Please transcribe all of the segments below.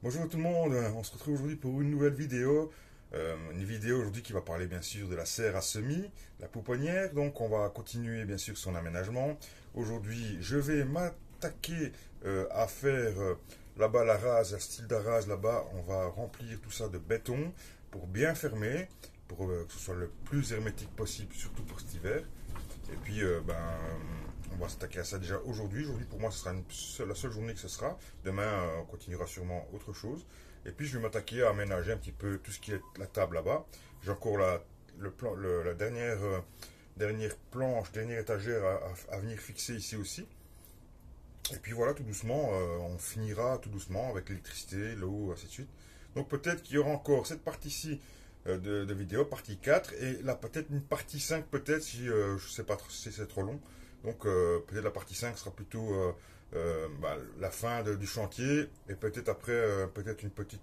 Bonjour tout le monde, on se retrouve aujourd'hui pour une nouvelle vidéo. Une vidéo aujourd'hui qui va parler bien sûr de la serre à semis, la pouponnière. Donc on va continuer bien sûr son aménagement. Aujourd'hui je vais m'attaquer à faire là-bas la rase, la style d'arrase là-bas. On va remplir tout ça de béton pour bien fermer, pour que ce soit le plus hermétique possible, surtout pour cet hiver. Et puis, on va s'attaquer à ça déjà aujourd'hui. Aujourd'hui, pour moi, ce sera la seule journée que ce sera. Demain, on continuera sûrement autre chose. Et puis, je vais m'attaquer à aménager un petit peu tout ce qui est la table là-bas. J'ai encore la dernière planche, dernière étagère à venir fixer ici aussi. Et puis voilà, tout doucement, on finira tout doucement avec l'électricité, l'eau, ainsi de suite. Donc peut-être qu'il y aura encore cette partie-ci de vidéo, partie 4, et là peut-être une partie 5, peut-être, si je sais pas si c'est trop long. Donc peut-être la partie 5 sera plutôt la fin du chantier, et peut-être après, peut-être une petit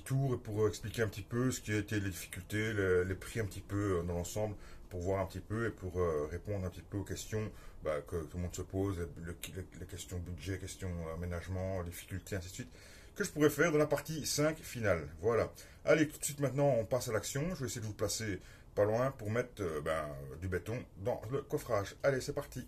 tour pour expliquer un petit peu ce qui a été les difficultés, les prix un petit peu dans l'ensemble, pour voir un petit peu et pour répondre un petit peu aux questions que tout le monde se pose, les questions budget, questions aménagement, difficultés, ainsi de suite, que je pourrais faire dans la partie 5 finale. Voilà. Allez, tout de suite maintenant, on passe à l'action. Je vais essayer de vous placer pas loin pour mettre du béton dans le coffrage. Allez, c'est parti.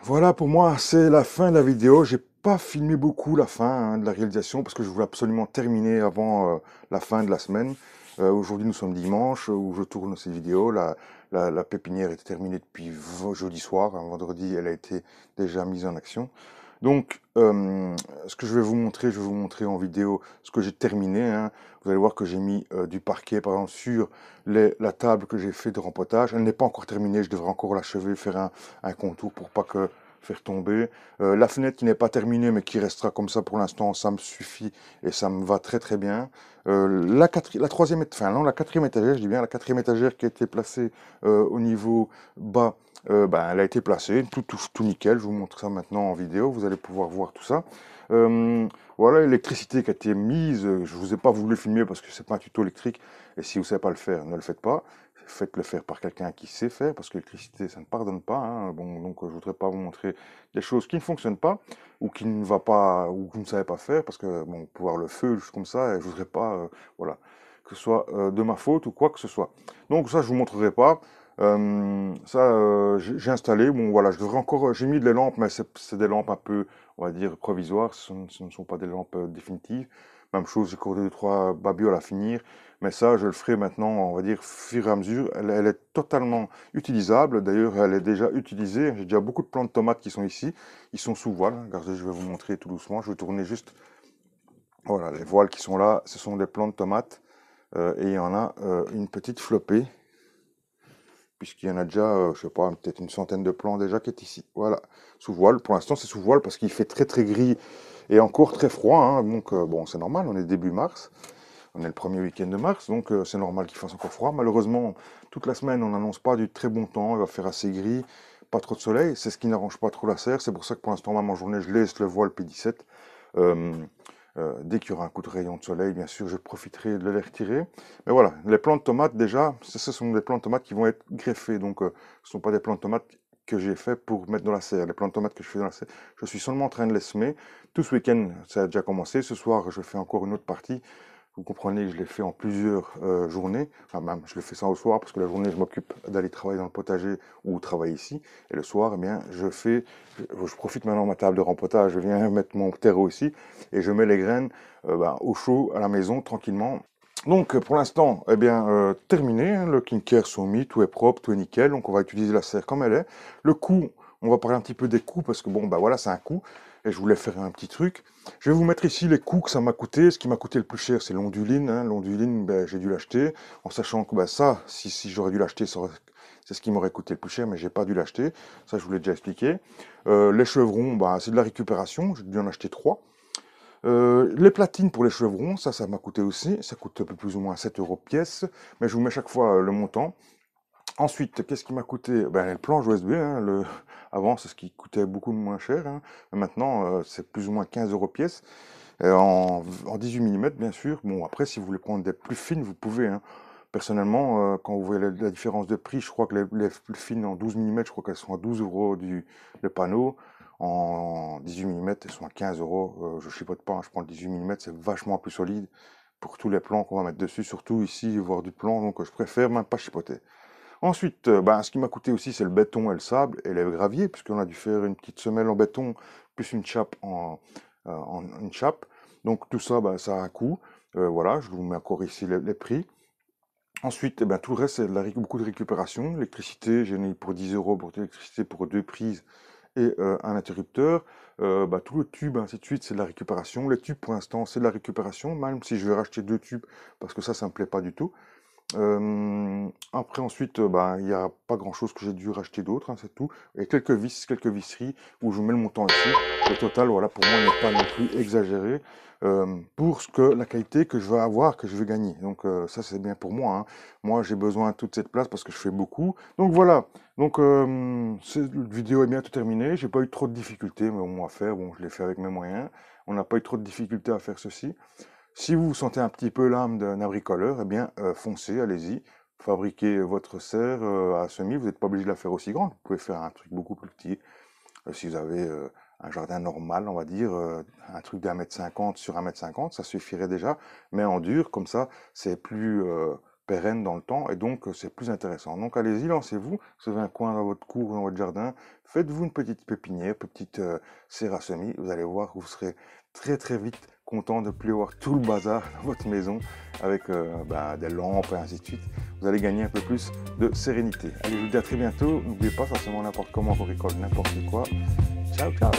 Voilà, pour moi, c'est la fin de la vidéo. J'ai pas filmé beaucoup la fin de la réalisation parce que je voulais absolument terminer avant la fin de la semaine. Aujourd'hui, nous sommes dimanche où je tourne cette vidéo. La pépinière était terminée depuis jeudi soir. Un vendredi, elle a été déjà mise en action. Donc, ce que je vais vous montrer, je vais vous montrer en vidéo ce que j'ai terminé, hein. Vous allez voir que j'ai mis du parquet, par exemple, sur la table que j'ai fait de rempotage. Elle n'est pas encore terminée, je devrais encore l'achever, faire un contour pour pas que faire tomber. La fenêtre qui n'est pas terminée, mais qui restera comme ça pour l'instant, ça me suffit et ça me va très très bien. La troisième, enfin non, la quatrième étagère, je dis bien la quatrième étagère qui a été placée au niveau bas, ben, elle a été placée, tout nickel. Je vous montre ça maintenant en vidéo, vous allez pouvoir voir tout ça. Euh, voilà, l'électricité qui a été mise, je vous ai pas voulu filmer parce que c'est pas un tuto électrique, et si vous savez pas le faire, ne le faites pas. Faites-le faire par quelqu'un qui sait faire, parce que l'électricité, ça ne pardonne pas, hein. Bon, donc, je voudrais pas vous montrer des choses qui ne fonctionnent pas, ou qui ne va pas, ou que vous ne savez pas faire, parce que, bon, pouvoir le feu, juste comme ça, et je voudrais pas, voilà, que ce soit de ma faute ou quoi que ce soit. Donc, ça, je vous montrerai pas. Ça, j'ai installé, bon, voilà, je devrais encore, j'ai mis des lampes, mais c'est des lampes un peu, on va dire, provisoires, ce ne sont pas des lampes définitives. Même chose, j'ai encore deux, trois babioles à finir. Mais ça, je le ferai maintenant, on va dire, fur et à mesure. Elle est totalement utilisable. D'ailleurs, elle est déjà utilisée. J'ai déjà beaucoup de plants de tomates qui sont ici. Ils sont sous voile. Regardez, je vais vous montrer tout doucement. Je vais tourner juste. Voilà, les voiles qui sont là, ce sont des plants de tomates. Et il y en a une petite flopée, puisqu'il y en a déjà, je sais pas, peut-être une centaine de plants déjà qui est ici. Voilà, sous voile. Pour l'instant, c'est sous voile parce qu'il fait très très gris et encore très froid, hein. Donc, bon, c'est normal, on est début mars. On est le premier week-end de mars, donc c'est normal qu'il fasse encore froid. Malheureusement, toute la semaine, on n'annonce pas du très bon temps. Il va faire assez gris, pas trop de soleil. C'est ce qui n'arrange pas trop la serre. C'est pour ça que pour l'instant, même en journée, je laisse le voile P17. Euh, dès qu'il y aura un coup de rayon de soleil, bien sûr, je profiterai de les retirer. Mais voilà, les plants de tomates, déjà, ce sont des plants de tomates qui vont être greffés. Donc, ce ne sont pas des plants de tomates que j'ai fait pour mettre dans la serre. Les plants de tomates que je fais dans la serre, je suis seulement en train de les semer. Tout ce week-end, ça a déjà commencé. Ce soir, je fais encore une autre partie. Vous comprenez que je l'ai fait en plusieurs journées. Enfin, même, je le fais ça au soir parce que la journée, je m'occupe d'aller travailler dans le potager ou travailler ici. Et le soir, eh bien, je profite maintenant de ma table de rempotage. Je viens mettre mon terreau ici et je mets les graines ben, au chaud à la maison tranquillement. Donc, pour l'instant, eh bien, terminé. Hein, le clinker sont mis, tout est propre, tout est nickel. Donc, on va utiliser la serre comme elle est. Le coût, on va parler un petit peu des coûts parce que bon, bah voilà, c'est un coût. Et je voulais faire un petit truc. Je vais vous mettre ici les coûts que ça m'a coûté. Ce qui m'a coûté le plus cher, c'est l'onduline, hein. L'onduline, ben, j'ai dû l'acheter, en sachant que ben, ça, si j'aurais dû l'acheter, c'est ce qui m'aurait coûté le plus cher, mais j'ai pas dû l'acheter. Ça, je vous l'ai déjà expliqué. Les chevrons, ben, c'est de la récupération. J'ai dû en acheter 3. Les platines pour les chevrons, ça m'a coûté aussi. Ça coûte un peu plus ou moins 7 euros pièce, mais je vous mets chaque fois le montant. Ensuite, qu'est-ce qui m'a coûté? Ben, les planches USB, hein, avant, c'est ce qui coûtait beaucoup moins cher, hein. Maintenant, c'est plus ou moins 15 euros pièce. En 18 mm, bien sûr. Bon, après, si vous voulez prendre des plus fines, vous pouvez, hein. Personnellement, quand vous voyez la différence de prix, je crois que les plus fines en 12 mm, je crois qu'elles sont à 12 euros le panneau. En 18 mm, elles sont à 15 euros. Je chipote pas, hein, je prends le 18 mm, c'est vachement plus solide pour tous les plans qu'on va mettre dessus, surtout ici, voir du plan, donc je préfère même pas chipoter. Ensuite, ben, ce qui m'a coûté aussi, c'est le béton et le sable et les graviers, puisqu'on a dû faire une petite semelle en béton, plus une chape une chape. Donc tout ça, ben, ça a un coût. Voilà, je vous mets encore ici les prix. Ensuite, eh ben, tout le reste, c'est beaucoup de récupération. L'électricité, j'ai mis pour 10 euros pour l'électricité pour deux prises et un interrupteur. Bah, tout le tube, ainsi de suite, c'est de la récupération. Les tubes, pour l'instant, c'est de la récupération, même si je vais racheter deux tubes, parce que ça me plaît pas du tout. Après ensuite, bah, il n'y a pas grand-chose que j'ai dû racheter d'autre, hein, c'est tout. Et quelques vis, quelques visseries où je mets le montant ici. Le total, voilà, pour moi, n'est pas non plus exagéré pour la qualité que je vais avoir, que je vais gagner. Donc ça, c'est bien pour moi, hein. Moi, j'ai besoin de toute cette place parce que je fais beaucoup. Donc voilà. Donc cette vidéo est bientôt terminée. J'ai pas eu trop de difficultés, mais au moins à faire. Bon, je l'ai fait avec mes moyens. On n'a pas eu trop de difficultés à faire ceci. Si vous sentez un petit peu l'âme d'un bricoleur, eh bien, foncez, allez-y. Fabriquez votre serre à semis. Vous n'êtes pas obligé de la faire aussi grande. Vous pouvez faire un truc beaucoup plus petit. Si vous avez un jardin normal, on va dire, un truc d'1,50 m sur 1,50 m, ça suffirait déjà. Mais en dur, comme ça, c'est plus pérenne dans le temps et donc c'est plus intéressant. Donc allez-y, lancez-vous. Vous avez un coin dans votre cour, dans votre jardin. Faites-vous une petite pépinière, une petite serre à semis. Vous allez voir que vous serez très très vite content de ne plus avoir tout le bazar dans votre maison avec des lampes et ainsi de suite. Vous allez gagner un peu plus de sérénité. Allez, je vous dis à très bientôt. N'oubliez pas, ça se n'importe comment, on récolte n'importe quoi. Ciao, ciao!